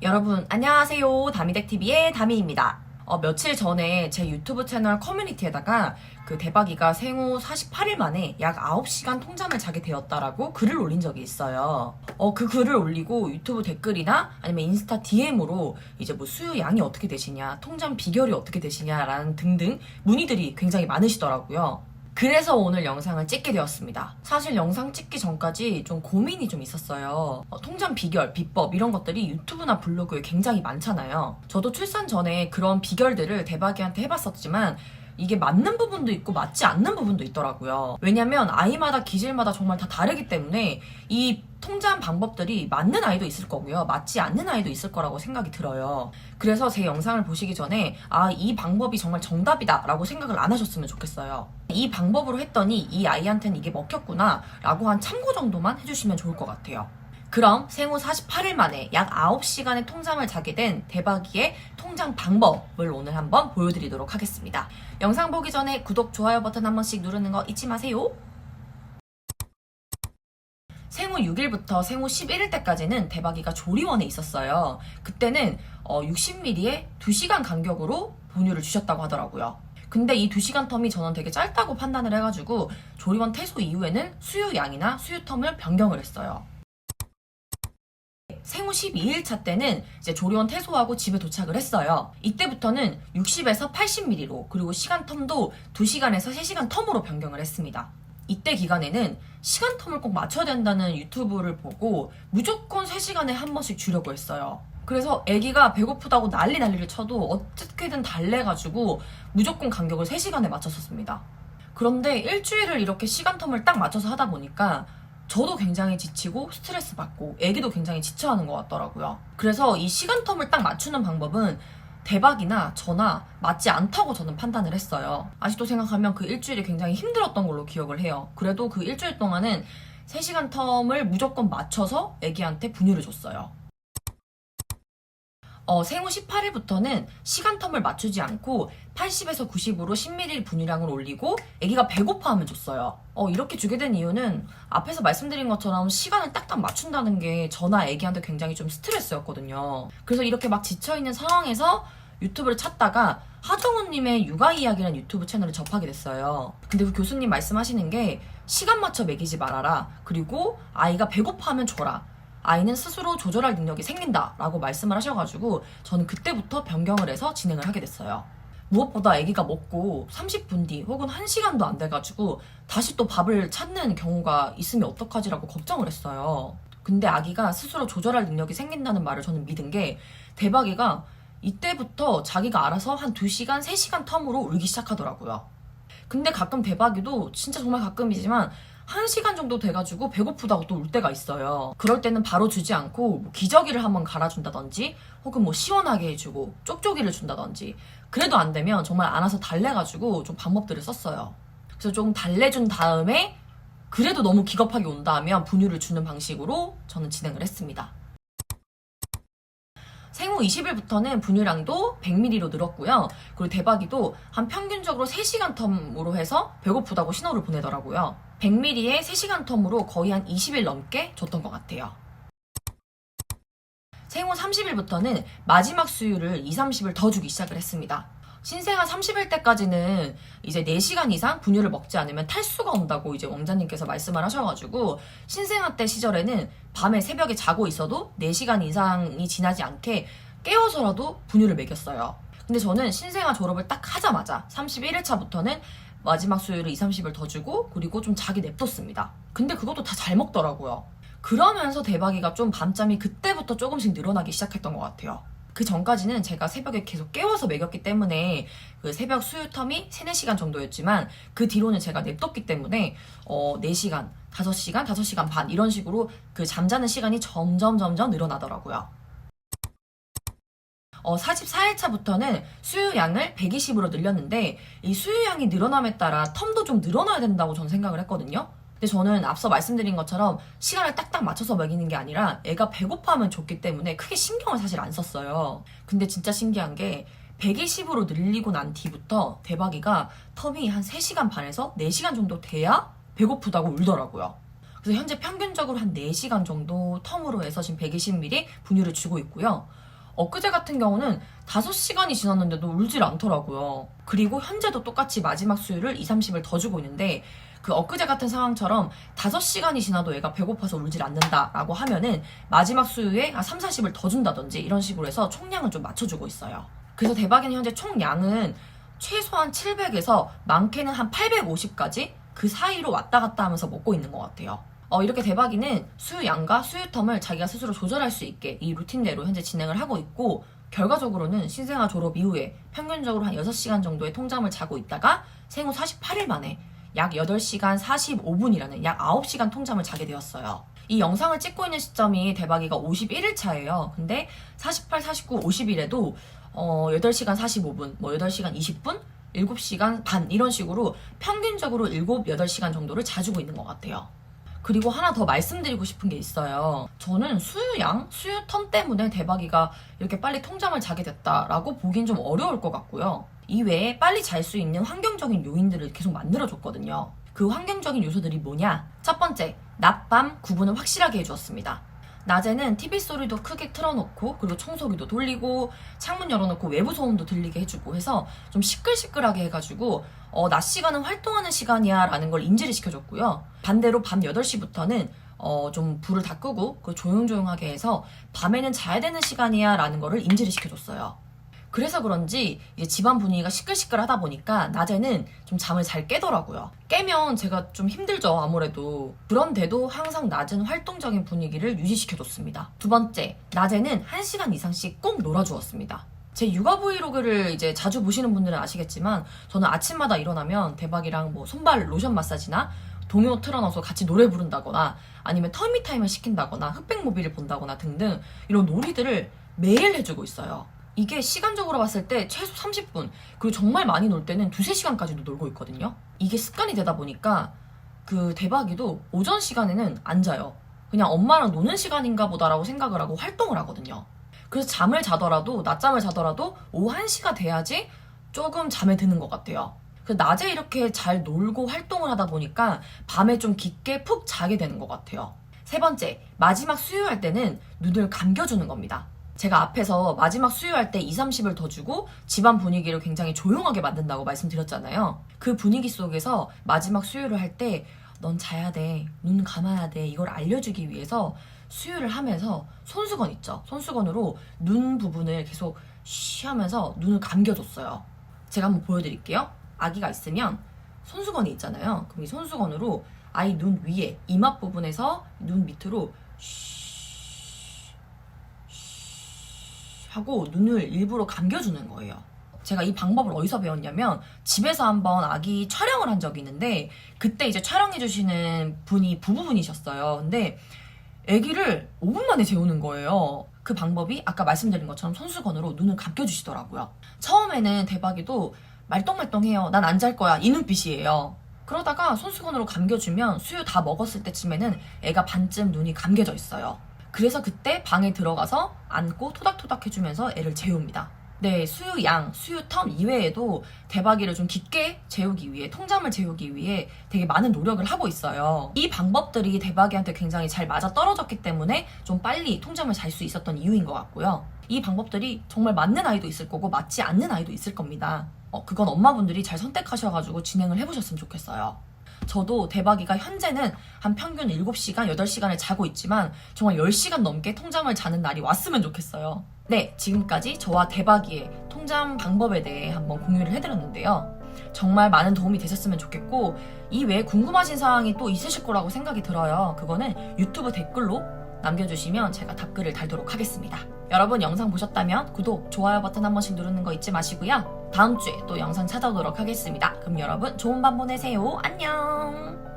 여러분 안녕하세요. 다미댁TV의 다미입니다. 며칠 전에 제 유튜브 채널 커뮤니티에다가 그 대박이가 생후 48일 만에 약 9시간 통잠을 자게 되었다라고 글을 올린 적이 있어요. 그 글을 올리고 유튜브 댓글이나 아니면 인스타 DM으로 이제 뭐 수유 양이 어떻게 되시냐, 통잠 비결이 어떻게 되시냐라는 등등 문의들이 굉장히 많으시더라고요. 그래서 오늘 영상을 찍게 되었습니다. 사실 영상 찍기 전까지 좀 고민이 좀 있었어요. 통잠 비결, 비법 이런 것들이 유튜브나 블로그에 굉장히 많잖아요. 저도 출산 전에 그런 비결들을 대박이한테 해봤었지만 이게 맞는 부분도 있고 맞지 않는 부분도 있더라고요. 왜냐면 아이마다 기질마다 정말 다 다르기 때문에 이 통잠 방법들이 맞는 아이도 있을 거고요. 맞지 않는 아이도 있을 거라고 생각이 들어요. 그래서 제 영상을 보시기 전에 이 방법이 정말 정답이다 라고 생각을 안 하셨으면 좋겠어요. 이 방법으로 했더니 이 아이한테는 이게 먹혔구나 라고 한 참고 정도만 해주시면 좋을 것 같아요. 그럼 생후 48일 만에 약 9시간의 통잠을 자게 된 대박이의 통잠 방법을 오늘 한번 보여드리도록 하겠습니다. 영상 보기 전에 구독, 좋아요 버튼 한 번씩 누르는 거 잊지 마세요. 생후 6일부터 생후 11일 때까지는 대박이가 조리원에 있었어요. 그때는 60ml에 2시간 간격으로 분유를 주셨다고 하더라고요. 근데 이 2시간 텀이 저는 되게 짧다고 판단을 해가지고 조리원 퇴소 이후에는 수유 양이나 수유 텀을 변경을 했어요. 생후 12일차 때는 이제 조리원 퇴소하고 집에 도착을 했어요. 이때부터는 60에서 80ml로 그리고 시간 텀도 2시간에서 3시간 텀으로 변경을 했습니다. 이때 기간에는 시간 텀을 꼭 맞춰야 된다는 유튜브를 보고 무조건 3시간에 한 번씩 주려고 했어요. 그래서 아기가 배고프다고 난리를 쳐도 어떻게든 달래가지고 무조건 간격을 3시간에 맞췄었습니다. 그런데 일주일을 이렇게 시간 텀을 딱 맞춰서 하다 보니까 저도 굉장히 지치고 스트레스 받고 애기도 굉장히 지쳐하는 것 같더라고요. 그래서 이 시간 텀을 딱 맞추는 방법은 대박이나 저나 맞지 않다고 저는 판단을 했어요. 아직도 생각하면 그 일주일이 굉장히 힘들었던 걸로 기억을 해요. 그래도 그 일주일 동안은 3시간 텀을 무조건 맞춰서 애기한테 분유를 줬어요. 생후 18일부터는 시간 텀을 맞추지 않고 80에서 90으로 10ml 분유량을 올리고 아기가 배고파하면 줬어요. 이렇게 주게 된 이유는 앞에서 말씀드린 것처럼 시간을 딱딱 맞춘다는 게 저나 아기한테 굉장히 좀 스트레스였거든요. 그래서 이렇게 막 지쳐있는 상황에서 유튜브를 찾다가 하정우님의 육아 이야기라는 유튜브 채널을 접하게 됐어요. 근데 그 교수님 말씀하시는 게 시간 맞춰 먹이지 말아라. 그리고 아이가 배고파하면 줘라. 아이는 스스로 조절할 능력이 생긴다라고 말씀을 하셔가지고 저는 그때부터 변경을 해서 진행을 하게 됐어요. 무엇보다 아기가 먹고 30분 뒤 혹은 1시간도 안 돼가지고 다시 또 밥을 찾는 경우가 있으면 어떡하지라고 걱정을 했어요. 근데 아기가 스스로 조절할 능력이 생긴다는 말을 저는 믿은 게 대박이가 이때부터 자기가 알아서 한 2시간, 3시간 텀으로 울기 시작하더라고요. 근데 가끔 대박이도 진짜 정말 가끔이지만 1시간 정도 돼가지고 배고프다고 또 울 때가 있어요. 그럴 때는 바로 주지 않고 뭐 기저귀를 한번 갈아준다든지 혹은 뭐 시원하게 해주고 쪽쪽이를 준다든지 그래도 안 되면 정말 안아서 달래가지고 좀 방법들을 썼어요. 그래서 좀 달래준 다음에 그래도 너무 기겁하게 온다 하면 분유를 주는 방식으로 저는 진행을 했습니다. 생후 20일부터는 분유량도 100ml로 늘었고요. 그리고 대박이도 한 평균적으로 3시간 텀으로 해서 배고프다고 신호를 보내더라고요. 100ml에 3시간 텀으로 거의 한 20일 넘게 줬던 것 같아요. 생후 30일부터는 마지막 수유를 2, 30을 더 주기 시작을 했습니다. 신생아 30일 때까지는 이제 4시간 이상 분유를 먹지 않으면 탈수가 온다고 이제 원장님께서 말씀을 하셔가지고 신생아 때 시절에는 밤에 새벽에 자고 있어도 4시간 이상이 지나지 않게 깨워서라도 분유를 먹였어요. 근데 저는 신생아 졸업을 딱 하자마자 31일차부터는 마지막 수유를 2, 30을 더 주고 그리고 좀 자기 냅뒀습니다. 근데 그것도 다 잘 먹더라고요. 그러면서 대박이가 좀 밤잠이 그때부터 조금씩 늘어나기 시작했던 것 같아요. 그 전까지는 제가 새벽에 계속 깨워서 먹였기 때문에 그 새벽 수유 텀이 3, 4시간 정도였지만 그 뒤로는 제가 냅뒀기 때문에 4시간, 5시간, 5시간 반 이런 식으로 그 잠자는 시간이 점점 늘어나더라고요. 44일차부터는 수유량을 120으로 늘렸는데 이 수유량이 늘어남에 따라 텀도 좀 늘어나야 된다고 저는 생각을 했거든요. 근데 저는 앞서 말씀드린 것처럼 시간을 딱딱 맞춰서 먹이는 게 아니라 애가 배고파하면 좋기 때문에 크게 신경을 사실 안 썼어요. 근데 진짜 신기한 게 120으로 늘리고 난 뒤부터 대박이가 텀이 한 3시간 반에서 4시간 정도 돼야 배고프다고 울더라고요. 그래서 현재 평균적으로 한 4시간 정도 텀으로 해서 지금 120ml 분유를 주고 있고요. 엊그제 같은 경우는 5시간이 지났는데도 울질 않더라고요. 그리고 현재도 똑같이 마지막 수유를 2, 30을 더 주고 있는데 그 엊그제 같은 상황처럼 5시간이 지나도 애가 배고파서 울질 않는다라고 하면은 마지막 수유에 3, 40을 더 준다든지 이런 식으로 해서 총량을 좀 맞춰주고 있어요. 그래서 대박이는 현재 총량은 최소한 700에서 많게는 한 850까지 그 사이로 왔다 갔다 하면서 먹고 있는 것 같아요. 이렇게 대박이는 수유양과 수유텀을 자기가 스스로 조절할 수 있게 이 루틴대로 현재 진행을 하고 있고, 결과적으로는 신생아 졸업 이후에 평균적으로 한 6시간 정도의 통잠을 자고 있다가 생후 48일 만에 약 8시간 45분이라는 약 9시간 통잠을 자게 되었어요. 이 영상을 찍고 있는 시점이 대박이가 51일 차예요. 근데 48, 49, 50일에도 8시간 45분, 8시간 20분, 7시간 반 이런 식으로 평균적으로 7, 8시간 정도를 자주고 있는 것 같아요. 그리고 하나 더 말씀드리고 싶은 게 있어요. 저는 수유양, 수유텀 때문에 대박이가 이렇게 빨리 통잠을 자게 됐다라고 보긴 좀 어려울 것 같고요. 이외에 빨리 잘 수 있는 환경적인 요인들을 계속 만들어줬거든요. 그 환경적인 요소들이 뭐냐? 첫 번째, 낮밤 구분을 확실하게 해주었습니다. 낮에는 TV 소리도 크게 틀어놓고 그리고 청소기도 돌리고 창문 열어놓고 외부 소음도 들리게 해주고 해서 좀 시끌시끌하게 해가지고 낮 시간은 활동하는 시간이야 라는 걸 인지를 시켜줬고요. 반대로 밤 8시부터는 좀 불을 다 끄고 조용조용하게 해서 밤에는 자야 되는 시간이야 라는 거를 인지를 시켜줬어요. 그래서 그런지 이제 집안 분위기가 시끌시끌하다 보니까 낮에는 좀 잠을 잘 깨더라고요. 깨면 제가 좀 힘들죠, 아무래도. 그런데도 항상 낮은 활동적인 분위기를 유지시켜줬습니다. 두 번째, 낮에는 1시간 이상씩 꼭 놀아주었습니다. 제 육아 브이로그를 이제 자주 보시는 분들은 아시겠지만 저는 아침마다 일어나면 대박이랑 손발 로션 마사지나 동요 틀어놔서 같이 노래 부른다거나 아니면 터미타임을 시킨다거나 흑백무비를 본다거나 등등 이런 놀이들을 매일 해주고 있어요. 이게 시간적으로 봤을 때 최소 30분, 그리고 정말 많이 놀 때는 2, 3시간까지도 놀고 있거든요. 이게 습관이 되다 보니까 그 대박이도 오전 시간에는 안 자요. 그냥 엄마랑 노는 시간인가 보다라고 생각을 하고 활동을 하거든요. 그래서 잠을 자더라도, 낮잠을 자더라도 오후 1시가 돼야지 조금 잠에 드는 것 같아요. 그래서 낮에 이렇게 잘 놀고 활동을 하다 보니까 밤에 좀 깊게 푹 자게 되는 것 같아요. 세 번째, 마지막 수유할 때는 눈을 감겨주는 겁니다. 제가 앞에서 마지막 수유할 때 2, 30을 더 주고 집안 분위기를 굉장히 조용하게 만든다고 말씀드렸잖아요. 그 분위기 속에서 마지막 수유를 할 때 넌 자야 돼, 눈 감아야 돼, 이걸 알려주기 위해서 수유를 하면서 손수건 있죠? 손수건으로 눈 부분을 계속 쉬 하면서 눈을 감겨줬어요. 제가 한번 보여드릴게요. 아기가 있으면 손수건이 있잖아요. 그럼 이 손수건으로 아이 눈 위에 이마 부분에서 눈 밑으로 하고 눈을 일부러 감겨주는 거예요. 제가 이 방법을 어디서 배웠냐면 집에서 한번 아기 촬영을 한 적이 있는데 그때 이제 촬영해주시는 분이 부부분이셨어요. 근데 아기를 5분 만에 재우는 거예요. 그 방법이 아까 말씀드린 것처럼 손수건으로 눈을 감겨주시더라고요. 처음에는 대박이도 말똥말똥해요. 난 안 잘 거야. 이 눈빛이에요. 그러다가 손수건으로 감겨주면 수유 다 먹었을 때쯤에는 애가 반쯤 눈이 감겨져 있어요. 그래서 그때 방에 들어가서 안고 토닥토닥 해주면서 애를 재웁니다. 네, 수유양, 수유텀 이외에도 대박이를 좀 깊게 재우기 위해, 통잠을 재우기 위해 되게 많은 노력을 하고 있어요. 이 방법들이 대박이한테 굉장히 잘 맞아떨어졌기 때문에 좀 빨리 통잠을 잘 수 있었던 이유인 것 같고요. 이 방법들이 정말 맞는 아이도 있을 거고 맞지 않는 아이도 있을 겁니다. 그건 엄마분들이 잘 선택하셔가지고 진행을 해보셨으면 좋겠어요. 저도 대박이가 현재는 한 평균 7시간, 8시간을 자고 있지만 정말 10시간 넘게 통잠을 자는 날이 왔으면 좋겠어요. 네, 지금까지 저와 대박이의 통잠 방법에 대해 한번 공유를 해드렸는데요. 정말 많은 도움이 되셨으면 좋겠고 이 외에 궁금하신 사항이 또 있으실 거라고 생각이 들어요. 그거는 유튜브 댓글로 남겨주시면 제가 답글을 달도록 하겠습니다. 여러분 영상 보셨다면 구독, 좋아요 버튼 한 번씩 누르는 거 잊지 마시고요. 다음 주에 또 영상 찾아오도록 하겠습니다. 그럼 여러분 좋은 밤 보내세요. 안녕.